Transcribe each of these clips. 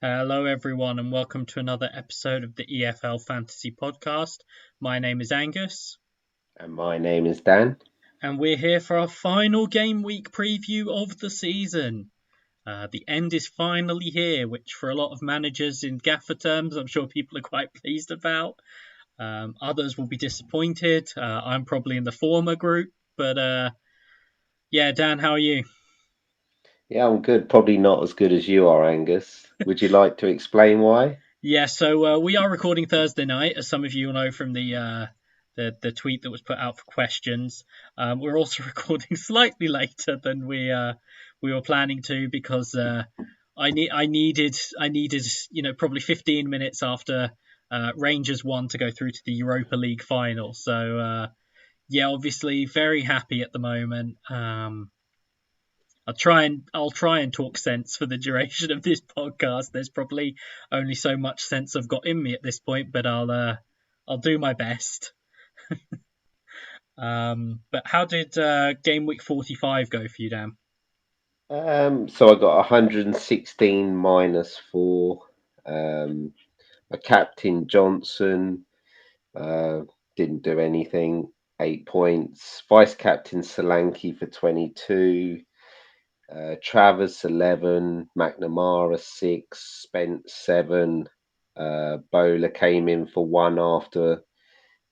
Hello, everyone, and welcome to another episode of the EFL Fantasy Podcast. My name is Angus, And my name is Dan. and we're here for our final game week preview of the season. The end is finally here, which for a lot of managers in Gaffr terms, I'm sure people are quite pleased about. Others will be disappointed. I'm probably in the former group, but yeah, Dan, how are you? Yeah, I'm good. Probably not as good as you are, Angus. Would you like to explain why? Yeah, so we are recording Thursday night, as some of you will know from the tweet that was put out for questions. We're also recording slightly later than we were planning to because I needed probably 15 minutes after Rangers won to go through to the Europa League final. So yeah, obviously very happy at the moment. I'll try and talk sense for the duration of this podcast. There's probably only so much sense I've got in me at this point, but I'll do my best. But how did game week 45 go for you, Dan? So I got 116 minus 4. Um, a captain Johnson didn't do anything. 8 points. Vice captain Solanke for 22. Travers 11. McNamara 6. Spence 7. Bowler came in for 1 after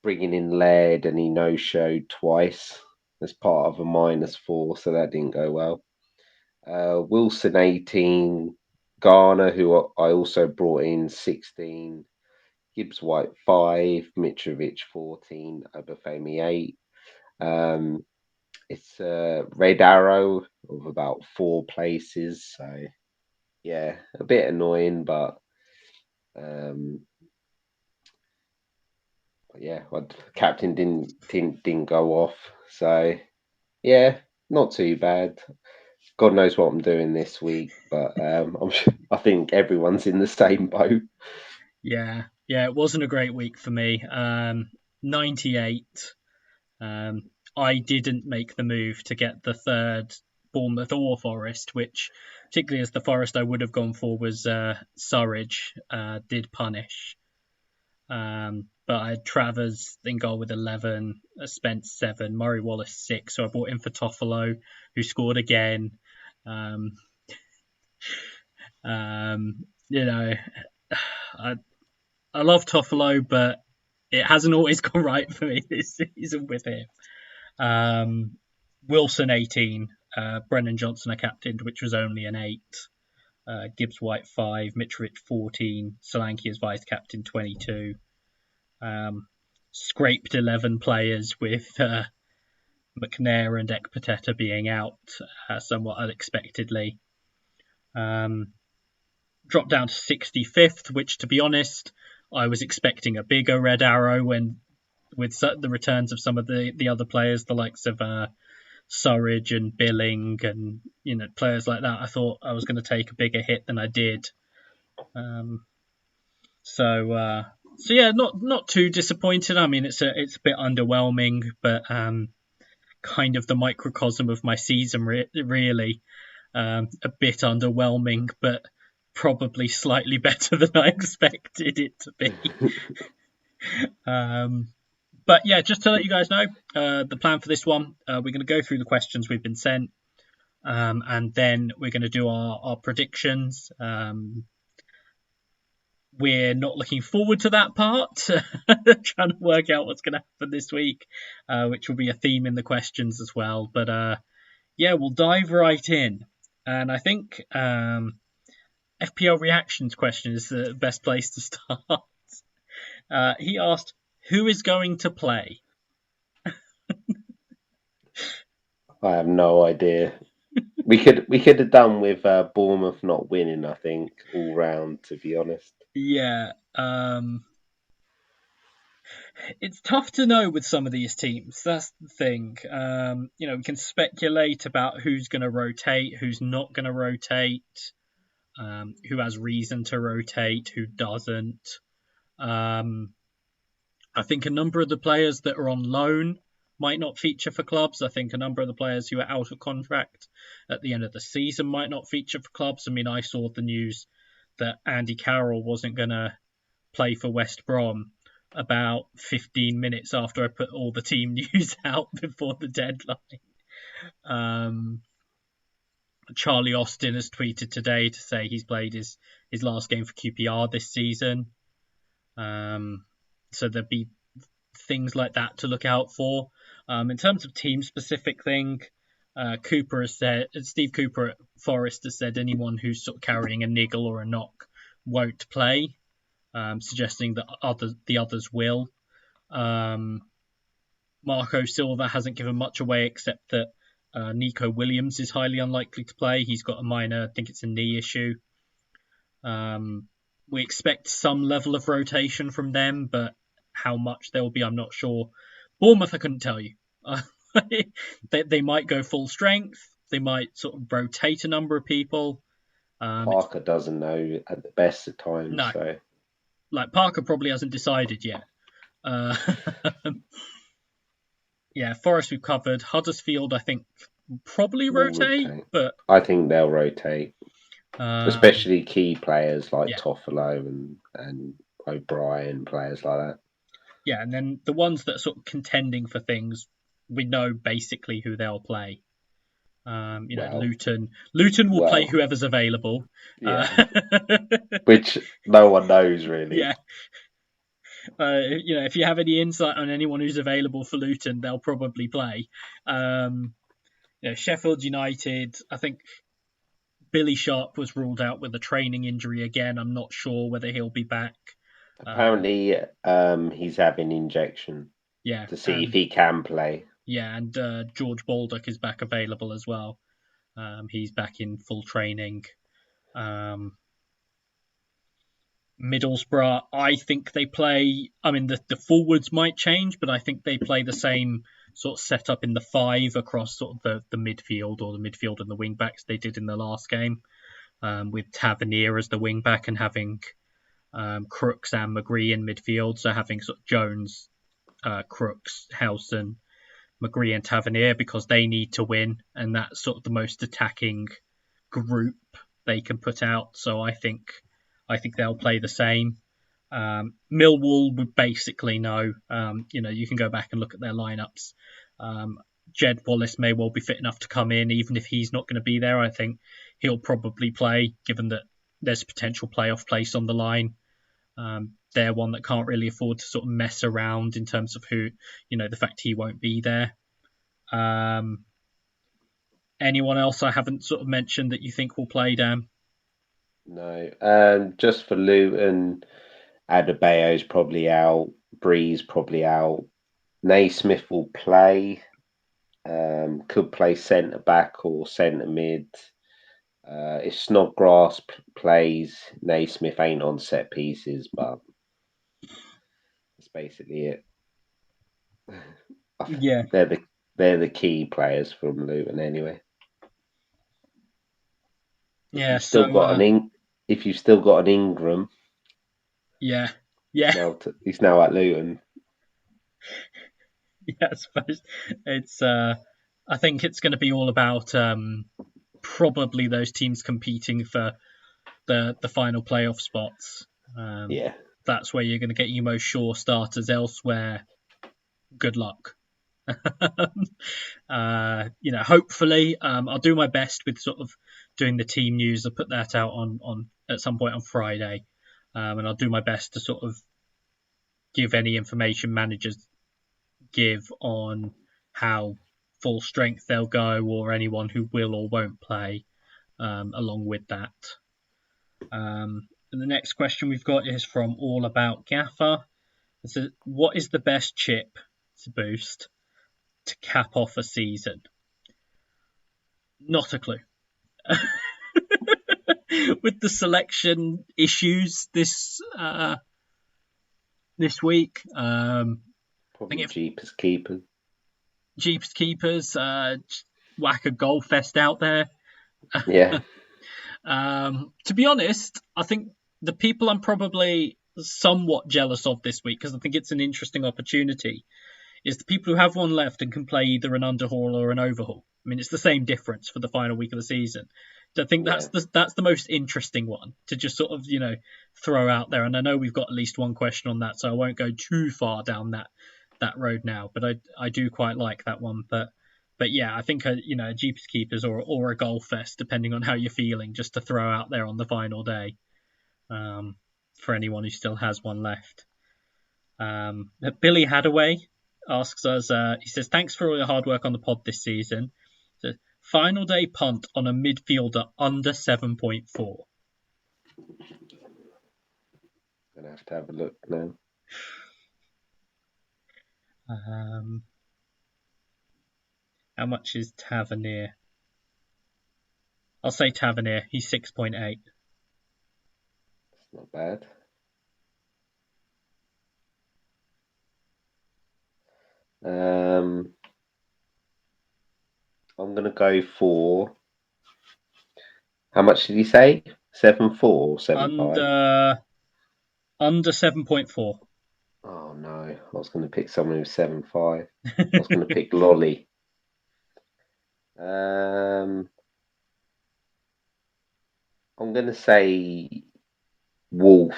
bringing in Laird, and he no-showed twice as part of a -4, so that didn't go well. Wilson 18, Garner, who I also brought in 16, Gibbs White 5, Mitrovic 14, Obafemi 8. Um, it's a red arrow of about 4 places, so yeah, a bit annoying, but um, yeah, captain didn't go off, so yeah, not too bad. God knows what I'm doing this week, but I think everyone's in the same boat. Yeah, it wasn't a great week for me. 98. I didn't make the move to get the third Bournemouth or Forest, which, particularly as the Forest I would have gone for was Surridge, did punish. But I had Travers in goal with 11, Spence 7, Murray Wallace 6. So I brought in for Toffolo, who scored again. Um, you know, I, I love Toffolo, but it hasn't always gone right for me this season with him. Um, Wilson 18, Brennan Johnson I captained, which was only an 8. Gibbs White 5, Mitrovic 14, Solanke as vice captain 22. Scraped 11 players with McNair and Ekpateta being out somewhat unexpectedly. Dropped down to 65th, which, to be honest, I was expecting a bigger red arrow when with the returns of some of the other players, the likes of Surridge and Billing and players like that. I thought I was going to take a bigger hit than I did. Um, so yeah, not too disappointed. I mean, it's a bit underwhelming, but kind of the microcosm of my season, really. A bit underwhelming, but probably slightly better than I expected it to be. But yeah, just to let you guys know, the plan for this one, we're going to go through the questions we've been sent, and then we're going to do our predictions. We're not looking forward to that part, trying to work out what's going to happen this week, which will be a theme in the questions as well. But yeah, we'll dive right in. And I think FPL reactions question is the best place to start. He asked, who is going to play? I have no idea. We could have done with Bournemouth not winning. I think all round, to be honest. Yeah, it's tough to know with some of these teams. That's the thing. We can speculate about who's going to rotate, who's not going to rotate, who has reason to rotate, who doesn't. I think a number of the players that are on loan might not feature for clubs. I think a number of the players who are out of contract at the end of the season might not feature for clubs. I mean, I saw the news that Andy Carroll wasn't going to play for West Brom about 15 minutes after I put all the team news out before the deadline. Charlie Austin has tweeted today to say he's played his last game for QPR this season. So there'll be things like that to look out for. In terms of team-specific thing, Steve Cooper at Forest has said anyone who's sort of carrying a niggle or a knock won't play, suggesting that the others will. Marco Silva hasn't given much away except that Nico Williams is highly unlikely to play. He's got a minor, I think it's a knee issue. We expect some level of rotation from them, but how much there will be, I'm not sure. Bournemouth, I couldn't tell you. They might go full strength. They might sort of rotate a number of people. Parker doesn't know at the best of times. No. So. Like, Parker probably hasn't decided yet. Yeah, Forest we've covered. Huddersfield, I think, probably rotate. But I think they'll rotate. Especially key players like Toffolo and O'Brien, players like that. Yeah, and then the ones that are sort of contending for things, we know basically who they'll play. Luton will play whoever's available. Yeah. Which no one knows, really. Yeah. If you have any insight on anyone who's available for Luton, they'll probably play. Sheffield United, I think Billy Sharp was ruled out with a training injury again. I'm not sure whether he'll be back. Apparently, he's having injection. Yeah. To see if he can play. Yeah, and George Baldock is back available as well. He's back in full training. Middlesbrough, I think they play. I mean, the forwards might change, but I think they play the same sort of setup in the five across sort of the midfield, or the midfield and the wing backs they did in the last game, with Tavernier as the wing back and having Crooks and McGree in midfield. So having sort of Jones, Crooks, Howson, McGree and Tavernier, because they need to win, and that's sort of the most attacking group they can put out. So I think they'll play the same. Millwall would basically know. You can go back and look at their lineups. Jed Wallace may well be fit enough to come in, even if he's not going to be there. I think he'll probably play, given that there's potential playoff place on the line. They're one that can't really afford to sort of mess around in terms of who, the fact he won't be there. Anyone else I haven't sort of mentioned that you think will play, Dan? No. Just for Luton, Adebayo's probably out. Bree's probably out. Naismith will play. Could play centre back or centre mid. If Snodgrass plays, Naismith ain't on set pieces, but that's basically it. Yeah, they're the key players from Luton anyway. Yeah, if you've still got an Ingram, yeah, he's now at Luton. Yeah, I suppose it's. I think it's going to be all about probably those teams competing for the final playoff spots. That's where you're going to get your most sure starters. Elsewhere, good luck. Hopefully, I'll do my best with sort of doing the team news. I'll put that out on at some point on Friday, and I'll do my best to sort of give any information managers give on how full strength they'll go, or anyone who will or won't play, along with that. And the next question we've got is from All About Gaffr. It says, what is the best chip to boost to cap off a season? Not a clue. With the selection issues this week, probably Jeepers Keepers. Jeepers Keepers, whack a goal fest out there. Yeah. To be honest, I think the people I'm probably somewhat jealous of this week, because I think it's an interesting opportunity, is the people who have one left and can play either an underhaul or an overhaul. I mean, it's the same difference for the final week of the season. I think Yeah, that's the most interesting one to just sort of throw out there. And I know we've got at least one question on that, so I won't go too far down that road now. But I do quite like that one. But yeah, I think a Jeepers Keepers or a Golf Fest, depending on how you're feeling, just to throw out there on the final day, for anyone who still has one left. Billy Hadaway asks us. He says, "Thanks for all your hard work on the pod this season. So, final day punt on a midfielder under 7.4." gonna have a look now. How much is Tavernier? I'll say Tavernier. He's 6.8. It's not bad. I'm gonna go for. How much did he say? 7.4 or 7.5? Under 7.4. Oh no, I was going to pick someone who's 7.5. I was going to pick Lolly. I'm going to say Wolf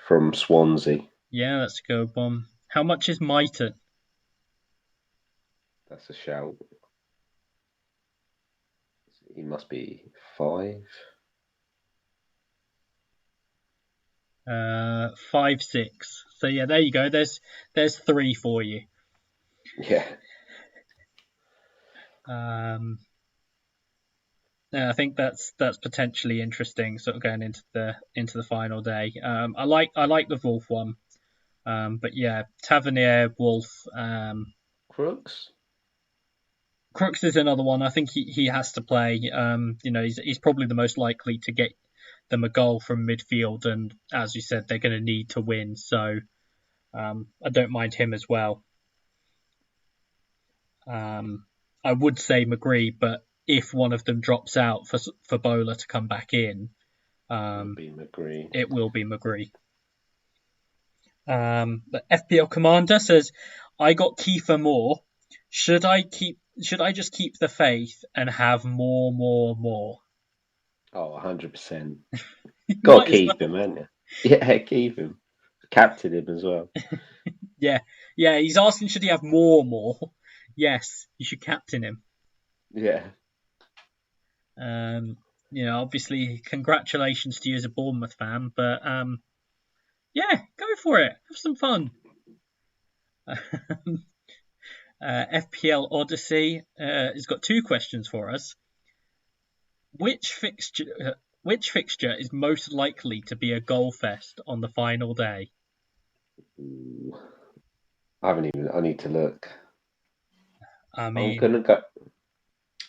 from Swansea. Yeah, that's a good one. How much is Mighton? That's a shout. He must be 5. 5.6. So yeah, there you go. There's 3 for you. Yeah. Yeah, I think that's potentially interesting, sort of going into the final day. I like the Wolf one, but yeah, Tavernier, Wolf, Crooks? Crooks is another one. I think he has to play. He's probably the most likely to get them a goal from midfield, and as you said, they're going to need to win. So I don't mind him as well. I would say McGree, but if one of them drops out for Bowler to come back in, It'll be McGree. it will be McGree. The FPL Commander says, "I got Kiefer Moore. Should I just keep the faith and have more?" Oh, 100%. Got Might to as keep well. him, haven't you? Yeah, keep him. Captain him as well. Yeah, yeah. He's asking, should he have more? Yes, you should captain him. Yeah. Obviously, congratulations to you as a Bournemouth fan, but yeah, go for it. Have some fun. FPL Odyssey has got 2 questions for us. Which fixture is most likely to be a goal fest on the final day? Ooh, I need to look. I I'm mean, going to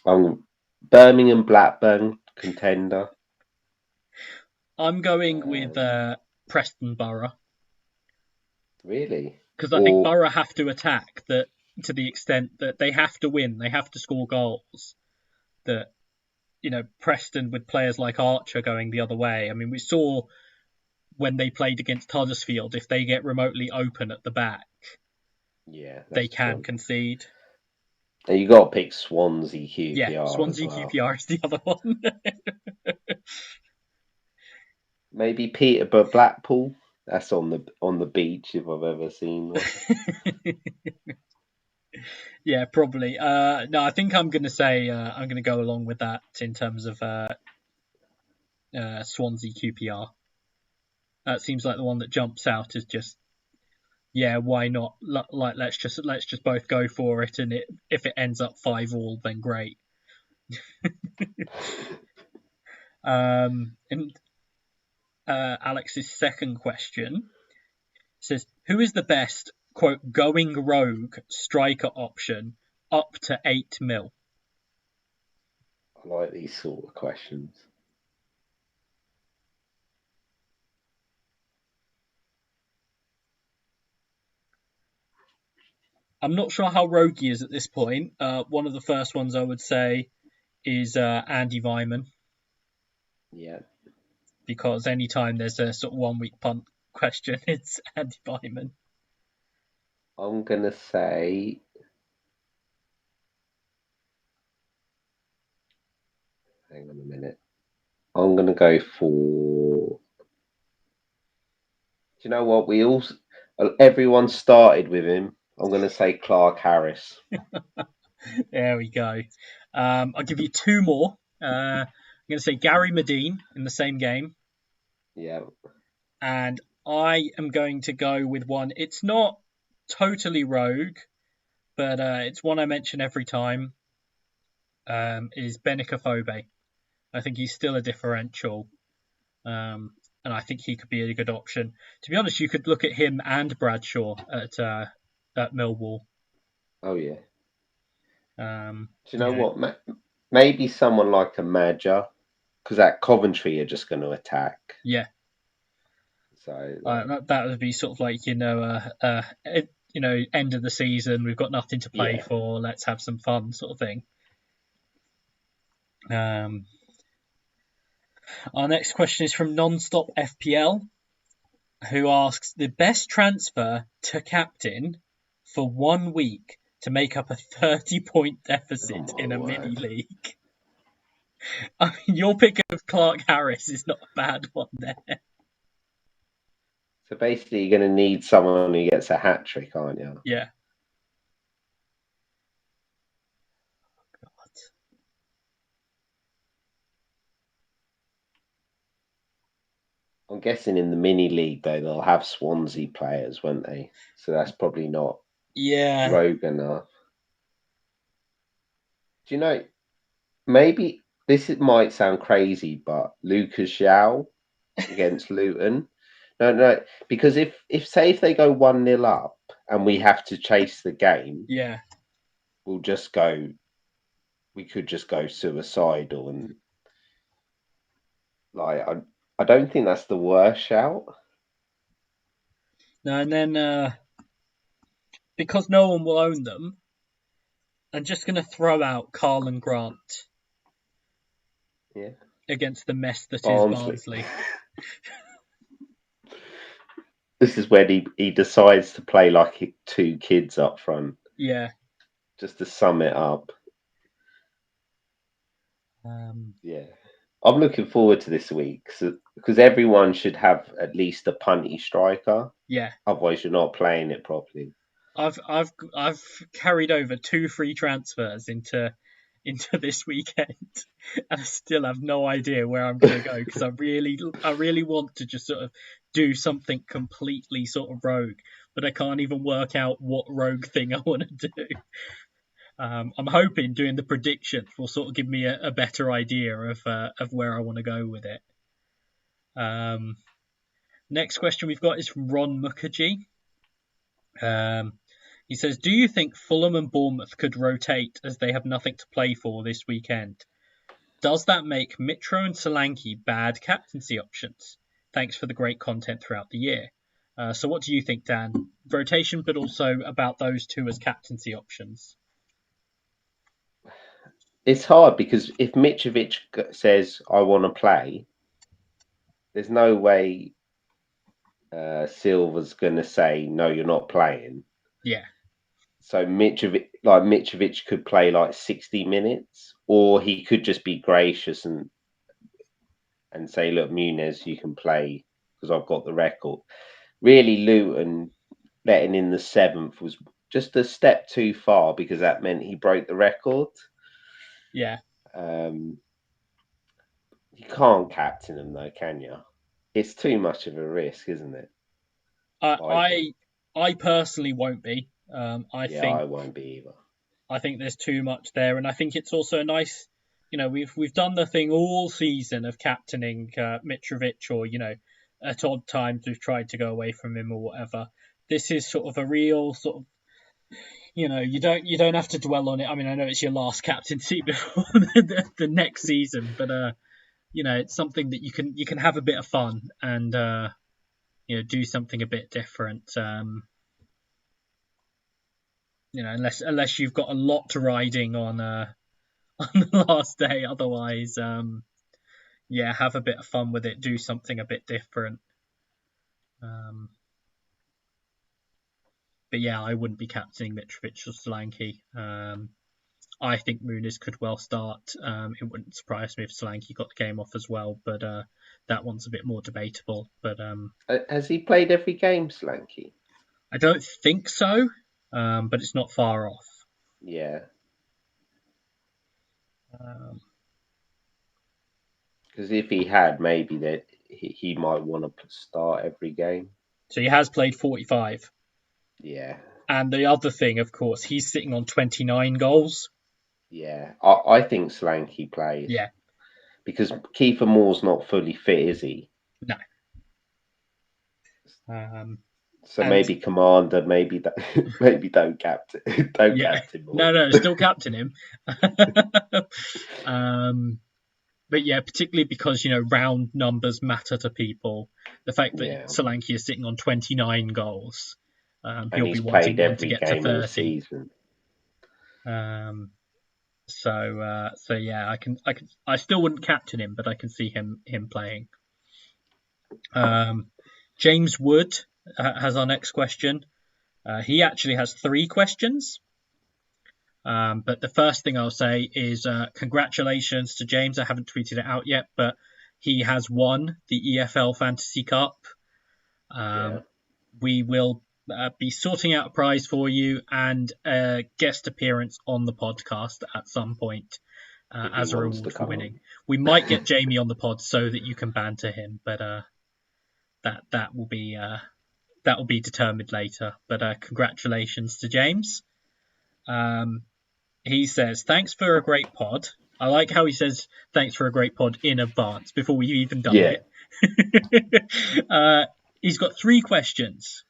go. Birmingham Blackburn contender. I'm going with Um, Preston Borough, really? because I think Or Borough have to attack that to the extent that they have to win, they have to score goals. That Preston with players like Archer going the other way. I mean, we saw when they played against Huddersfield, if they get remotely open at the back, yeah, they that's can true. concede. And you got to pick Swansea Yeah, QPR as Swansea well. QPR is the other one. Maybe Peterborough Blackpool. That's on the beach if I've ever seen one. Yeah, probably. No, I think I'm going to say I'm going to go along with that in terms of Swansea QPR. That seems like the one that jumps out as just, yeah, why not? Like let's just both go for it, and if it ends up 5-5, then great. And Alex's second question says, "Who is the best quote going rogue striker option up to 8 mil?" I like these sort of questions. I'm not sure how rogue he is at this point. One of the first ones I would say is Andy Vyman, Yeah. because anytime there's a sort of 1 week punt question, it's Andy Vyman. I'm going to say. Hang on a minute. I'm going to go for. Do you know what? Everyone started with him. I'm going to say Clark Harris. There we go. I'll give you two more. I'm going to say Gary Medine in the same game. Yeah. And I am going to go with one. It's not totally rogue, but it's one I mention every time. Is Benica Phobe. I think he's still a differential. And I think he could be a good option. To be honest, you could look at him and Bradshaw at Millwall. Oh, yeah. Do you know what? Maybe someone like a Madger, because at Coventry are just going to attack. Yeah. So that would be sort of like end of the season. We've got nothing to play for. Let's have some fun, sort of thing. Our next question is from Nonstop FPL, who asks the best transfer to captain for 1 week to make up a 30-point deficit in a mini league. I mean, your pick of Clark Harris is not a bad one there. So basically, you're going to need someone who gets a hat trick, aren't you? Yeah. I'm guessing in the mini league, though, they'll have Swansea players, won't they? So that's probably not rogue enough. Do you know, maybe might sound crazy, but Lucas João against Luton. No, because if they go 1-0 up and we have to chase the game, we could just go suicidal and I don't think that's the worst shout. No, and then because no one will own them, I'm just going to throw out Carlin Grant. Yeah. Against the mess that is Barnsley. This is when he decides to play like 2 kids up front. Yeah. Just to sum it up. Yeah. I'm looking forward to this week because everyone should have at least a punty striker. Yeah. Otherwise, you're not playing it properly. I've carried over 2 free transfers into this weekend, and I still have no idea where I'm going to go because I really want to just sort of do something completely sort of rogue, but I can't even work out what rogue thing I want to do. I'm hoping doing the predictions will sort of give me a better idea of where I want to go with it. Next question we've got is from Ron Mukherjee. He says, do you think Fulham and Bournemouth could rotate as they have nothing to play for this weekend? Does that make Mitro and Solanke bad captaincy options? Thanks for the great content throughout the year. So what do you think, Dan? Rotation, but also about those two as captaincy options. It's hard because if Mitrovic says, I want to play, there's no way Silva's going to say, no, you're not playing. Yeah. So Mitrovic could play like 60 minutes, or he could just be gracious and say, look, Muniz, you can play because I've got the record. Really, Luton letting in the 7th was just a step too far because that meant he broke the record. Yeah. You can't captain him though, can you? It's too much of a risk, isn't it? I personally won't be. I think I won't be either. I think there's too much there, and I think it's also a nice. We've done the thing all season of captaining Mitrovic, or at odd times we've tried to go away from him or whatever. This is sort of a real sort of. You don't have to dwell on it. I mean, I know it's your last captaincy before the next season, but it's something that you can have a bit of fun and do something a bit different. Unless you've got a lot riding on the last day. Otherwise, have a bit of fun with it. Do something a bit different. But yeah, I wouldn't be captaining Mitrovic or Solanke. I think Muniz could well start. It wouldn't surprise me if Solanke got the game off as well, but that one's a bit more debatable. But Has he played every game, Slanky? I don't think so, but it's not far off. Yeah. Because if he had, maybe that he might want to start every game. So he has played 45. Yeah. And the other thing, of course, he's sitting on 29 goals. Yeah. I think Slanky plays. Yeah. Because Kiefer Moore's not fully fit, is he? No. So maybe commander, maybe maybe don't captain, captain Moore. No, still captain him. But yeah, particularly because round numbers matter to people. The fact that Solanke is sitting on 29 goals, he'll be wanting one to get to 30. So yeah, I still wouldn't captain him, but I can see him playing. James Wood has our next question. He actually has 3 questions. But the first thing I'll say is congratulations to James. I haven't tweeted it out yet, but he has won the EFL Fantasy Cup. We will be sorting out a prize for you and a guest appearance on the podcast at some point as a reward for winning. We might get Jamie on the pod so that you can banter him, but that will be determined later. But congratulations to James. He says, thanks for a great pod. I like how he says thanks for a great pod in advance before we've even done it. He's got 3 questions.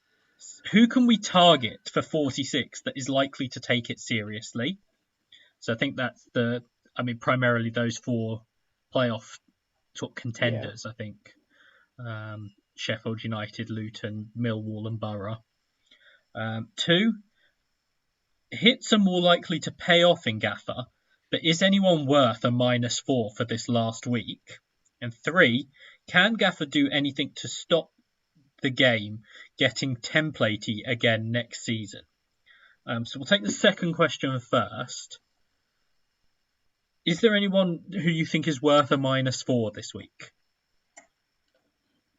Who can we target for 46 that is likely to take it seriously? So I think that's primarily those 4 playoff sort of contenders, I think. Sheffield United, Luton, Millwall and Borough. 2, hits are more likely to pay off in Gaffr, but is anyone worth a -4 for this last week? And 3, can Gaffr do anything to stop the game getting templatey again next season? So we'll take the second question first. Is there anyone who you think is worth a -4 this week?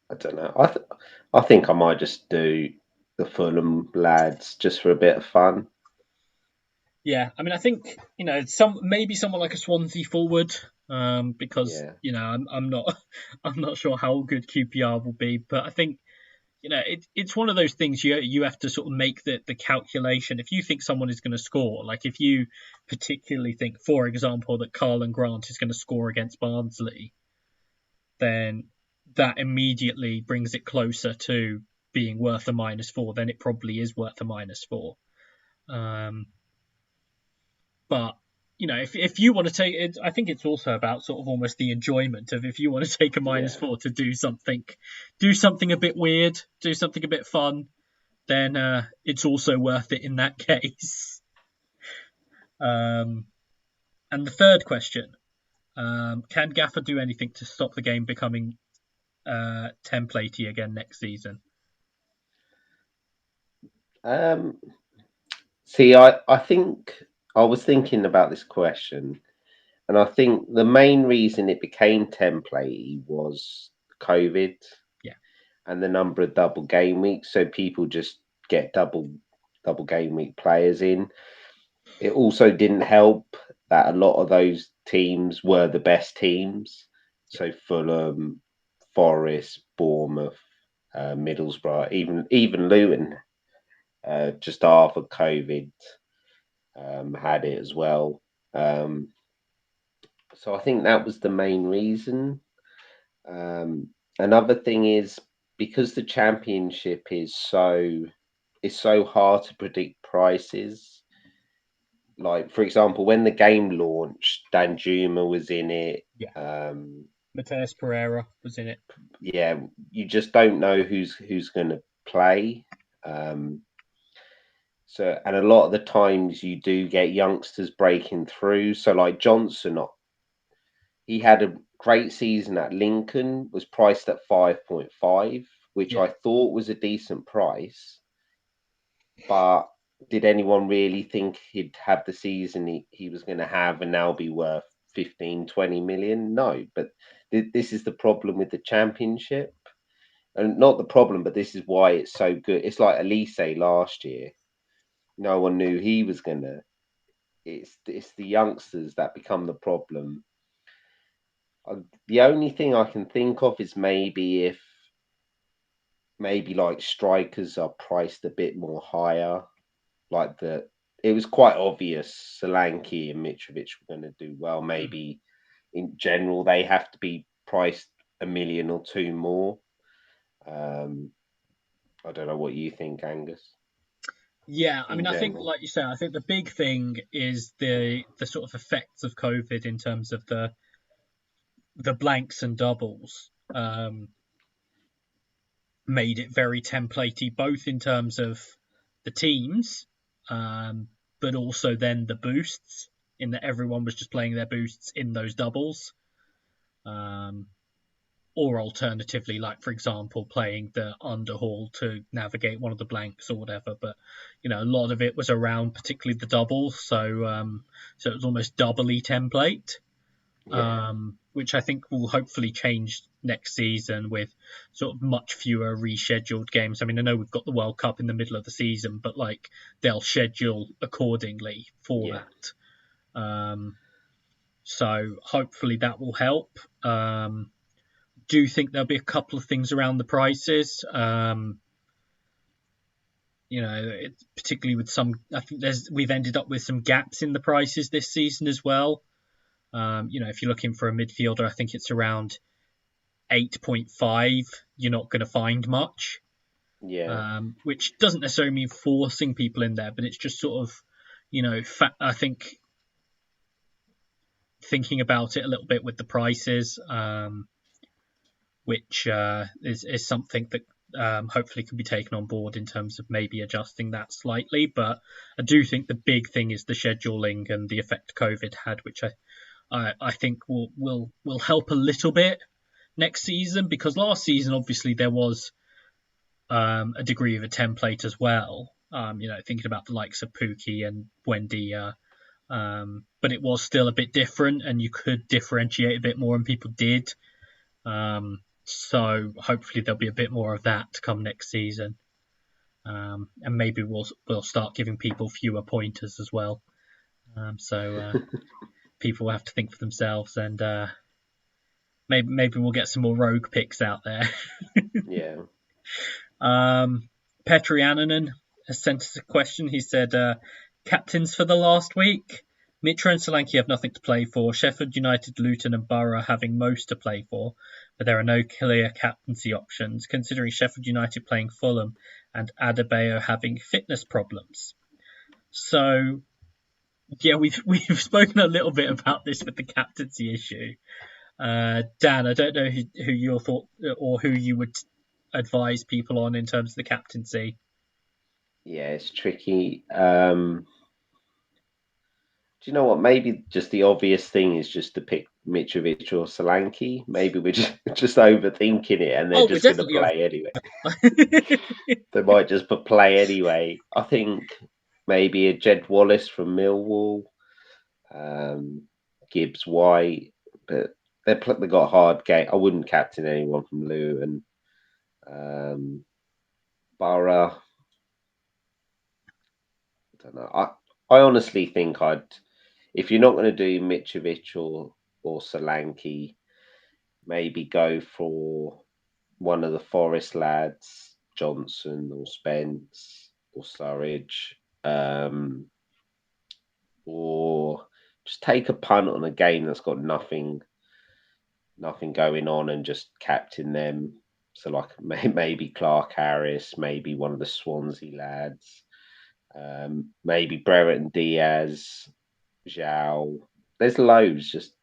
I don't know. I think I might just do the Fulham lads just for a bit of fun. Yeah, I think maybe someone like a Swansea forward, because I'm not sure how good QPR will be, but I think it's one of those things you have to sort of make the calculation. If you think someone is going to score, like if you particularly think, for example, that Karlan Grant is going to score against Barnsley, then that immediately brings it closer to being worth a -4. Then it probably is worth a -4. But if you want to take it, I think it's also about sort of almost the enjoyment of if you want to take a -4 to do something a bit weird, do something a bit fun, then it's also worth it in that case. And the third question, can Gaffr do anything to stop the game becoming templatey again next season? See, I think I was thinking about this question, and I think the main reason it became templatey was COVID. Yeah. And the number of double game weeks, so people just get double game week players in. It also didn't help that a lot of those teams were the best teams. So Fulham, Forest, Bournemouth, Middlesbrough, even Luton, just after COVID, had it as well. So I think that was the main reason. Another thing is because the championship is so hard to predict prices. Like for example, when the game launched, Danjuma was in it. Yeah. Mateus Pereira was in it. Yeah, you just don't know who's going to play. So, and a lot of the times you do get youngsters breaking through. So, like Johnson, he had a great season at Lincoln, was priced at 5.5, which I thought was a decent price. But did anyone really think he'd have the season he was going to have and now be worth 15, 20 million? No, but this is the problem with the championship. And not the problem, but this is why it's so good. It's like Elise last year. No one knew he was going to. It's the youngsters that become the problem. The only thing I can think of is maybe like strikers are priced a bit more higher. Like it was quite obvious Solanke and Mitrovic were going to do well. Maybe in general they have to be priced a million or two more. Um, I don't know what you think, Angus. Yeah, I In mean, I think, general, like you say, I think the big thing is the sort of effects of COVID in terms of the blanks and doubles. Made it very templatey, both in terms of the teams, but also then the boosts, in that everyone was just playing their boosts in those doubles. Um, or alternatively, like for example, playing the underhaul to navigate one of the blanks or whatever. But a lot of it was around particularly the doubles, so it was almost doubly template, yeah, which I think will hopefully change next season with sort of much fewer rescheduled games. I mean, I know we've got the World Cup in the middle of the season, but like they'll schedule accordingly for yeah. that. So hopefully that will help. Do think there'll be a couple of things around the prices. Particularly with some, I think we've ended up with some gaps in the prices this season as well. If you're looking for a midfielder, I think it's around 8.5. You're not going to find much, Yeah, which doesn't necessarily mean forcing people in there, but it's just sort of, I think thinking about it a little bit with the prices, which is something that hopefully can be taken on board in terms of maybe adjusting that slightly. But I do think the big thing is the scheduling and the effect COVID had, which I think will help a little bit next season, because last season obviously there was a degree of a template as well. Thinking about the likes of Pookie and Buendia, but it was still a bit different, and you could differentiate a bit more, and people did. So hopefully there'll be a bit more of that to come next season, and maybe we'll start giving people fewer pointers as well. So people will have to think for themselves, and maybe we'll get some more rogue picks out there. yeah. Petri Annanen has sent us a question. He said, captains for the last week. Mitra and Solanke have nothing to play for. Sheffield United, Luton and Borough having most to play for, but there are no clear captaincy options, considering Sheffield United playing Fulham and Adebayo having fitness problems. So, yeah, we've spoken a little bit about this with the captaincy issue. Dan, I don't know who your thought or who you would advise people on in terms of the captaincy. Yeah, it's tricky. Do you know what? Maybe just the obvious thing is just to pick Mitrovic or Solanke. Maybe we're just just overthinking it, and they're Oh, we're just going to definitely over. play anyway. They might just play anyway. I think maybe a Jed Wallace from Millwall, um, Gibbs White, but they got a hard game. I wouldn't captain anyone from Luton. Borough, I don't know. I honestly think if you're not going to do Mitrovic or Solanke, maybe go for one of the Forest lads, Johnson or Spence or Surridge, or just take a punt on a game that's got nothing going on and just captain them. So like maybe Clark Harris, maybe one of the Swansea lads, maybe Brereton Diaz, Zhao. There's loads. Just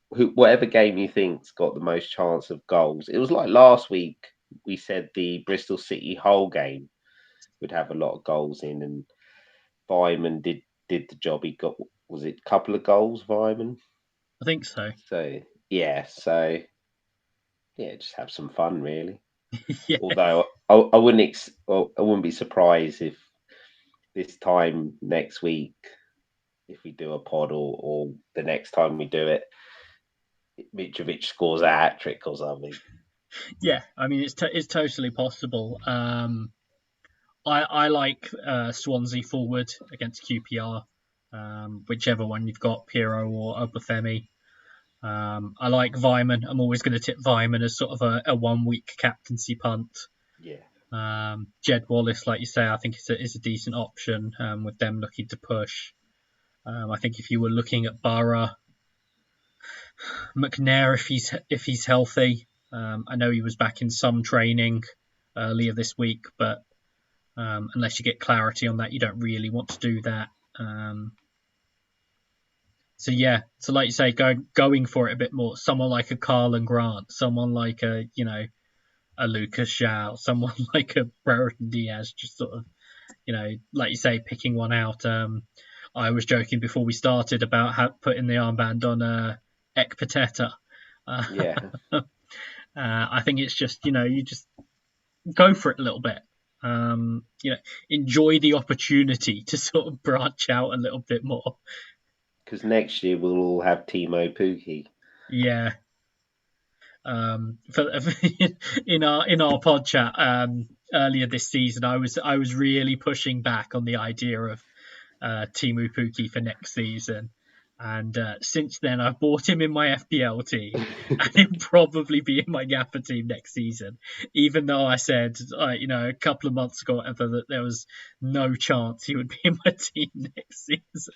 whatever game you think's got the most chance of goals. It was like last week we said the Bristol City whole game would have a lot of goals in, and Vyman did the job. He got, was it a couple of goals, Vyman? I think so. So just have some fun, really. Yeah, Although I wouldn't be surprised if this time next week, if we do a pod or the next time we do it, Mitrovic scores a hat trick or something. Yeah, I mean it's totally possible. I like Swansea forward against QPR, whichever one you've got, Piero or Obafemi. I like Vyman. I'm always going to tip Vyman as sort of a 1 week captaincy punt. Yeah. Jed Wallace, like you say, I think is a decent option with them looking to push. I think if you were looking at Borough, McNair, if he's healthy, I know he was back in some training earlier this week, but unless you get clarity on that, you don't really want to do that. So yeah, so like you say, going for it a bit more. Someone like a Carlin Grant, someone like a Lucas Zhao, someone like a Brereton Diaz, just sort of like you say, picking one out. I was joking before we started about putting the armband on Ekpateta. Yeah. I think it's just you just go for it a little bit. Enjoy the opportunity to sort of branch out a little bit more. Because next year we'll all have Timo Pukki. Yeah. For in our pod chat earlier this season, I was really pushing back on the idea of Timu Pukki for next season. And since then, I've bought him in my FPL team, and he'll probably be in my Gaffr team next season. Even though I said, a couple of months ago, whatever, that there was no chance he would be in my team next season.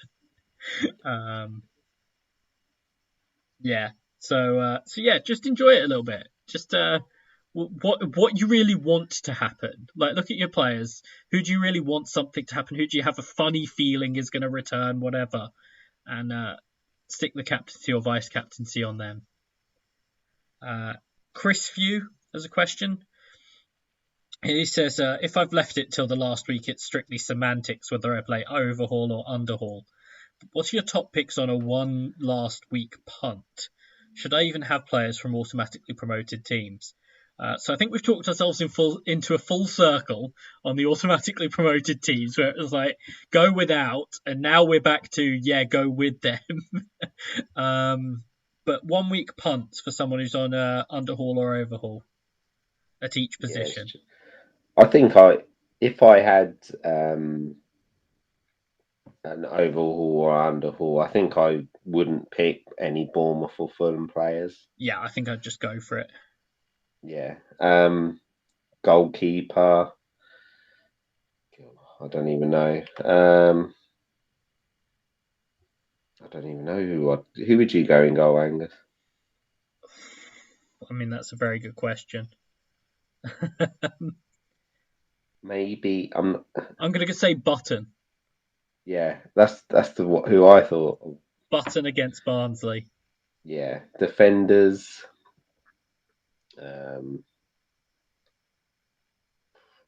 Yeah. So yeah, just enjoy it a little bit. Just what you really want to happen. Like, look at your players. Who do you really want something to happen? Who do you have a funny feeling is going to return? Whatever, and stick the captaincy or vice captaincy on them. Chris Few has a question. He says, if I've left it till the last week, it's strictly semantics whether I play overhaul or underhaul. What's your top picks on a one last week punt? Should I even have players from automatically promoted teams? So I think we've talked ourselves into a full circle on the automatically promoted teams, where it was like go without, and now we're back to go with them. But 1 week punts for someone who's on underhaul or overhaul at each Yes. position. I think if I had an overhaul or underhaul, I think I wouldn't pick any Bournemouth or Fulham players. Yeah, I think I'd just go for it. Yeah. Goalkeeper. I don't even know. I don't even know who would you go in goal, Angus? I mean, that's a very good question. Maybe I'm going to say Button. Yeah, that's who I thought of. Button against Barnsley. Yeah, defenders. Um,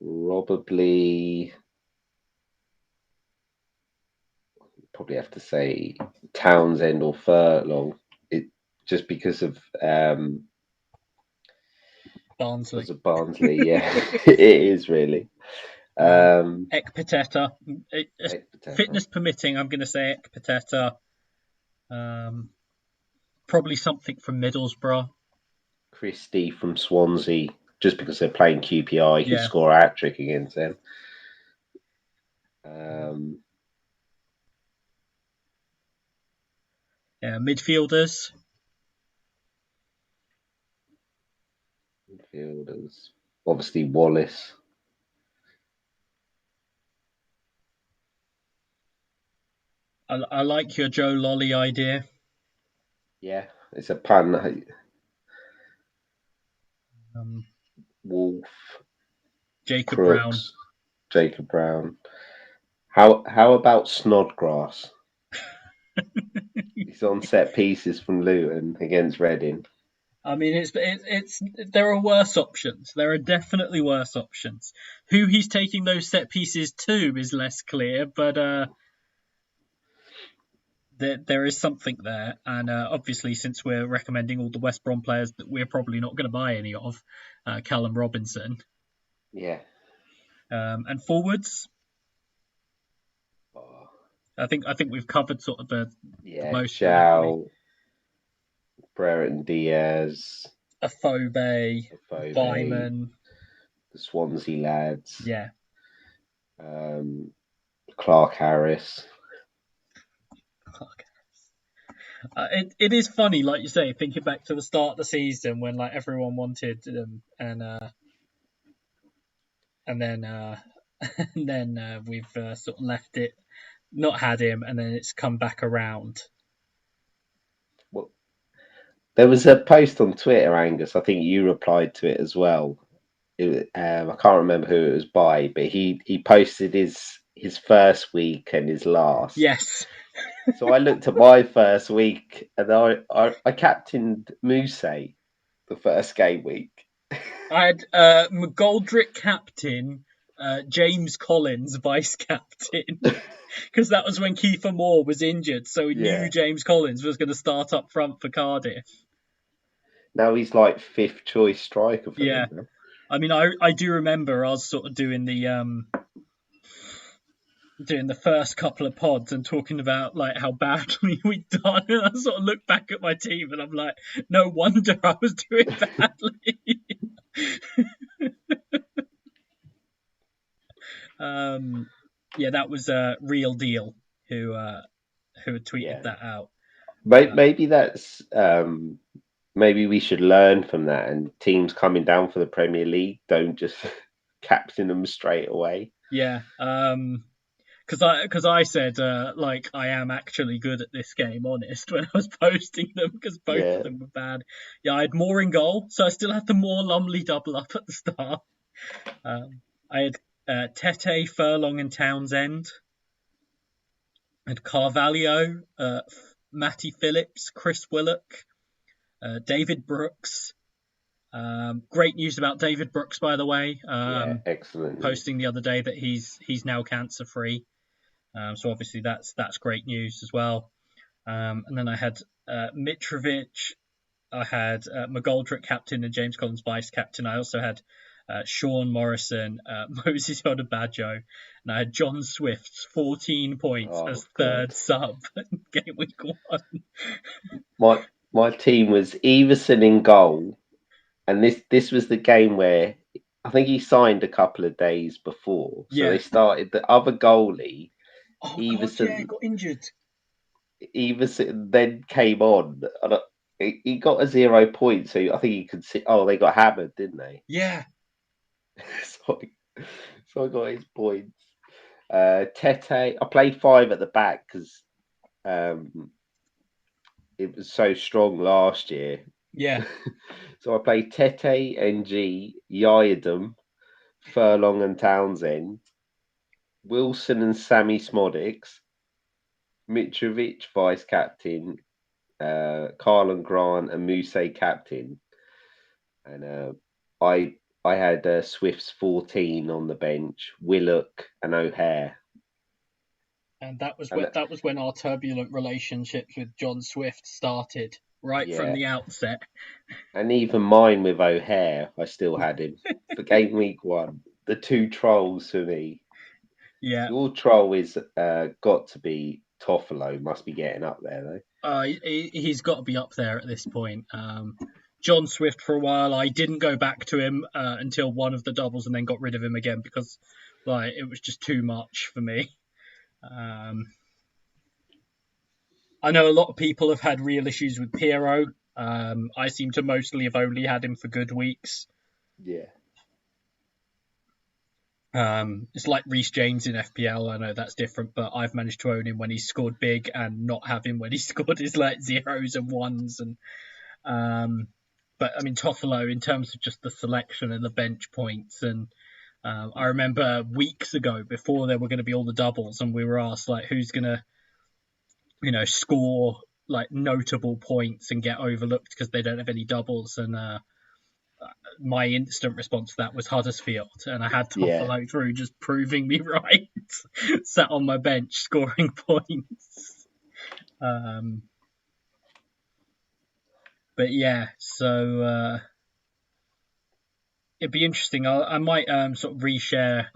probably have to say Townsend or Furlong. It just Barnsley. of Barnsley. Yeah, it is really. Ekpateta. Potato. Fitness permitting, I'm going to say Ekpateta. Probably something from Middlesbrough. Christie from Swansea. Just because they're playing QPR, he could Yeah. score a hat trick against them. Yeah. Midfielders. Midfielders. Obviously Wallace. I like your Joe Lolly idea. Yeah, it's a pun. Wolf. Jacob Brown. Crooks. Jacob Brown. How about Snodgrass? He's on set pieces from Luton against Reading. I mean, it's there are worse options. There are definitely worse options. Who he's taking those set pieces to is less clear, but there is something there. And obviously, since we're recommending all the West Brom players that we're probably not going to buy any of, Callum Robinson. Yeah. And forwards, I think we've covered sort of the Yeah, most of them, haven't we? Chow, Brereton Diaz, Afobe, Afobe, Vyman, the Swansea lads, yeah. um, Clark Harris. It is funny, like you say, thinking back to the start of the season when like everyone wanted and then and then we've sort of left it, not had him, and then it's come back around. Well, there was a post on Twitter, Angus. I think you replied to it as well. I can't remember who it was by, but he posted his first week and his last. Yes, So I looked at my first week, and I captained Muse the first game week. I had McGoldrick captain, James Collins vice captain, because that was when Kiefer Moore was injured, so we knew Yeah. James Collins was going to start up front for Cardiff. Now he's like fifth choice striker for Yeah, them now. I mean, I do remember I was sort of doing the first couple of pods and talking about like how badly we'd done, and I sort of look back at my team and I'm like, no wonder I was doing badly. Yeah, that was a real deal who had tweeted Yeah. that out. Maybe that's maybe we should learn from that, and teams coming down for the Premier League don't just captain them straight away. Yeah, because I said like I am actually good at this game, honest, when I was posting them because both of Yeah. them were bad. Yeah, I had Moore in goal, so I still had the Moore Lumley double up at the start. I had Tete, Furlong, and Townsend. I had Carvalho, Matty Phillips, Chris Willock, David Brooks. Great news about David Brooks, by the way. Yeah, excellent news. Posting the other day that he's now cancer free. So obviously that's great news as well. And then I had Mitrovic. I had McGoldrick captain and James Collins vice captain. I also had Sean Morrison, Moses Odebajo, and I had John Swift's 14 points Oh as God. third sub in game week 1. My team was Everson in goal, and this was the game where I think he signed a couple of days before. So Yeah. they started the other goalie, Oh God, yeah, Everson. got injured. Everson then came on, and he got a 0 point. So I think he could see. Oh, they got hammered, didn't they? Yeah, so, so I got his points. Tete, I played five at the back because um, it was so strong last year. yeah, So I played Tete, NG, Yadam, Furlong and Townsend, Wilson and Sammy Smodics, Mitrovic vice captain, Carlin Grant and Muse captain, and I had Swift's 14 on the bench, Willock and O'Hare, and that was and when our turbulent relationships with John Swift started right from yeah, the outset. and even mine with O'Hare, I still had him for game week 1. The two trolls for me. Yeah, Your troll is got to be Toffolo. Must be getting up there though. he's got to be up there at this point. John Swift for a while. I didn't go back to him until one of the doubles, and then got rid of him again because like it was just too much for me. Um, I know a lot of people have had real issues with Piero. I seem to mostly have only had him for good weeks. Yeah. It's like Reece James in FPL. I know that's different, but I've managed to own him when he scored big and not have him when he scored his like zeros and ones. And but I mean Toffolo in terms of just the selection and the bench points. And I remember weeks ago before there were going to be all the doubles, and we were asked like who's going to score like notable points and get overlooked because they don't have any doubles. And my instant response to that was Huddersfield, and I had to Yeah. follow through, just proving me right. Sat on my bench scoring points. But yeah, so it'd be interesting. I might sort of reshare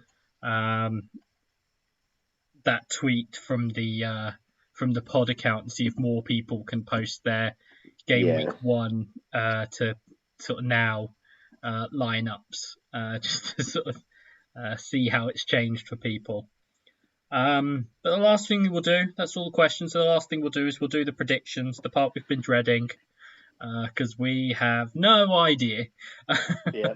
that tweet from the pod account and see if more people can post their game Yeah. week 1 to sort of now lineups, just to sort of see how it's changed for people. But the last thing we'll do, that's all the questions. So the last thing we'll do is we'll do the predictions, the part we've been dreading, because we have no idea. Yeah.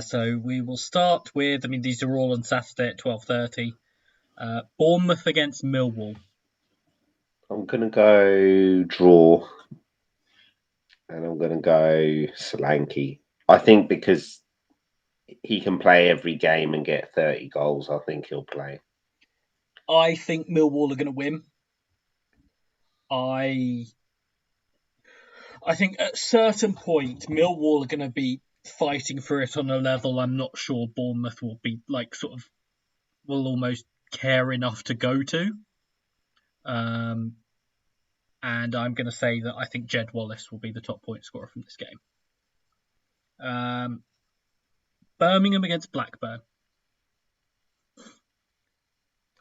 So we will start with, these are all on Saturday at 12:30. Bournemouth against Millwall. I'm going to go draw. And I'm going to go Solanke. I think because he can play every game and get 30 goals, I think he'll play. I think Millwall are going to win. I think at a certain point, Millwall are going to be fighting for it on a level I'm not sure Bournemouth will be, will almost care enough to go to. And I'm going to say that I think Jed Wallace will be the top point scorer from this game. Birmingham against Blackburn.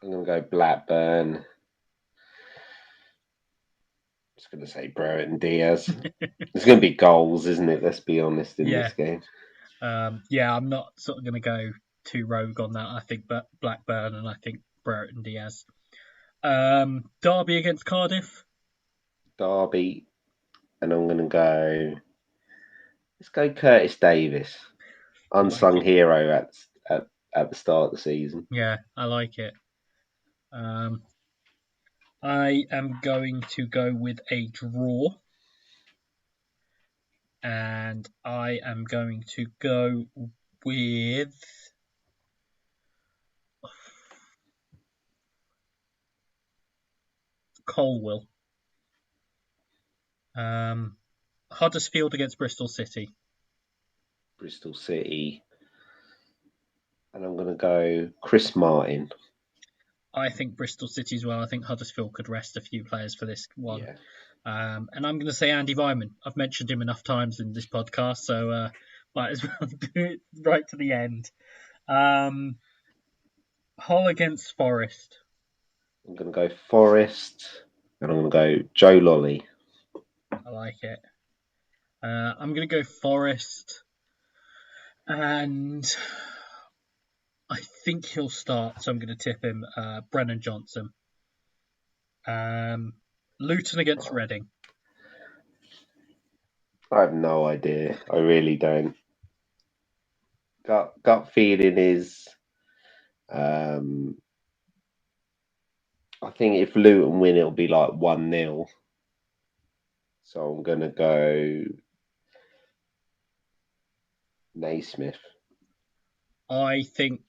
I'm going to go Blackburn. I'm just going to say Brereton Diaz. There's going to be goals, isn't it? Let's be honest in this game. I'm not sort of going to go too rogue on that. I think Blackburn and I think Brereton Diaz. Derby against Cardiff. Derby. And I'm going to go... Let's go Curtis Davis. Unsung hero at the start of the season. Yeah, I like it. I am going to go with a draw. And I am going to go with... Colwill. Huddersfield against Bristol City. Bristol City. And I'm going to go Chris Martin. I think Bristol City as well. I think Huddersfield could rest a few players for this one. Yeah. And I'm going to say Andy Weimann. I've mentioned him enough times in this podcast, so might as well do it right to the end. Hull against Forest. I'm going to go Forest. And I'm going to go Joe Lolly. I like it. I'm going to go Forest. And I think he'll start, so I'm going to tip him Brennan Johnson. Luton against Reading. I have no idea. I really don't. Gut feeling is, I think if Luton win, it'll be like 1-0. So I'm going to go Naismith. I think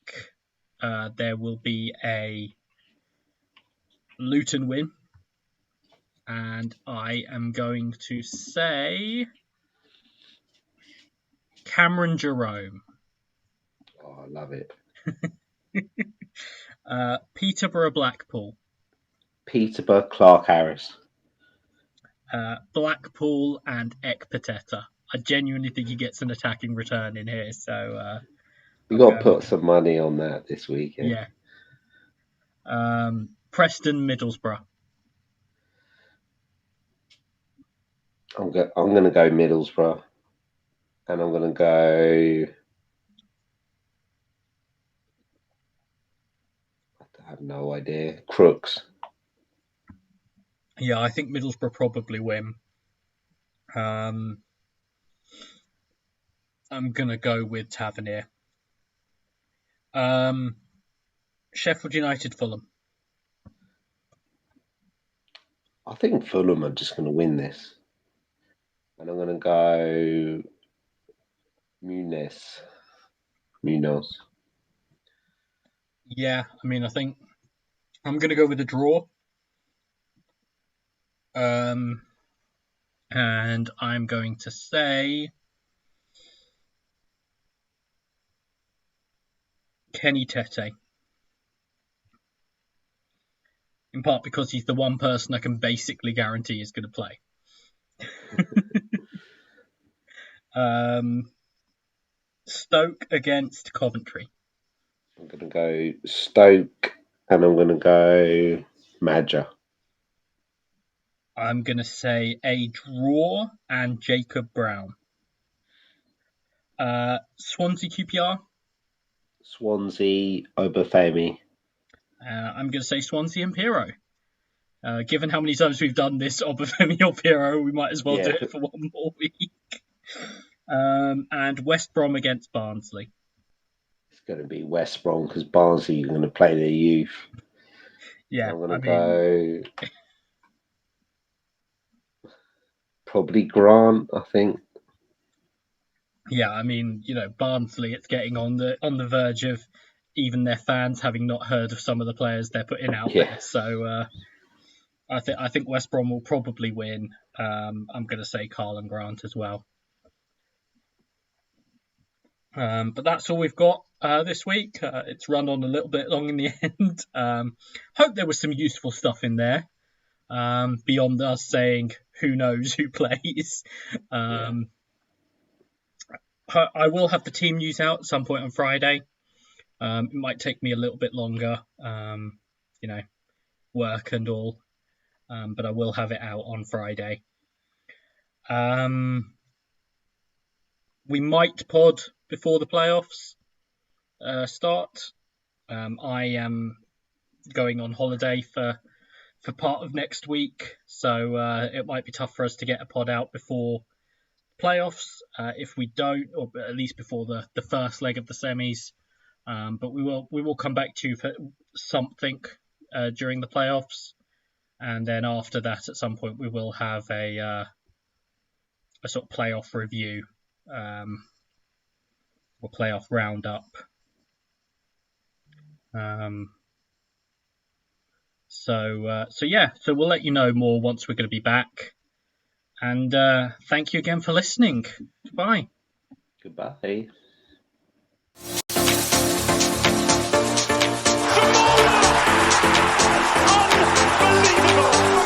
there will be a Luton win. And I am going to say Cameron Jerome. Oh, I love it. Peterborough Blackpool. Peterborough Clark Harris. Blackpool and Ekpateta. I genuinely think he gets an attacking return in here. So you got to put some money on that this weekend. Yeah. Preston Middlesbrough. I'm going to go Middlesbrough. And I'm going to go... I have no idea. Crooks. Yeah, I think Middlesbrough probably win. I'm going to go with Tavernier. Sheffield United Fulham. I think Fulham are just going to win this. And I'm going to go Munoz. Yeah, I think I'm going to go with a draw. And I'm going to say Kenny Tete. In part because he's the one person I can basically guarantee is going to play. Stoke against Coventry. I'm going to go Stoke, and I'm going to go Madger. I'm going to say a draw and Jacob Brown. Swansea QPR. Swansea, Obafemi. I'm going to say Swansea and Pirro. Given how many times we've done this Obafemi or Pirro, we might as well do it for one more week. And West Brom against Barnsley. It's going to be West Brom because Barnsley are going to play their youth. Yeah, I'm going to go probably Grant, I think. Yeah, I mean, Barnsley, it's getting on the verge of even their fans having not heard of some of the players they're putting out there. So I think West Brom will probably win. I'm going to say Carl Grant as well. But that's all we've got this week. It's run on a little bit long in the end. Hope there was some useful stuff in there beyond us saying who knows who plays. I will have the team news out at some point on Friday. It might take me a little bit longer, work and all, but I will have it out on Friday. We might pod before the playoffs start. I am going on holiday for part of next week, so it might be tough for us to get a pod out before playoffs if we don't, or at least before the first leg of the semis. But we will come back to you for something during the playoffs, and then after that, at some point, we will have a sort of playoff review or playoff roundup. So we'll let you know more once we're going to be back. And thank you again for listening. Goodbye. Goodbye. Unbelievable!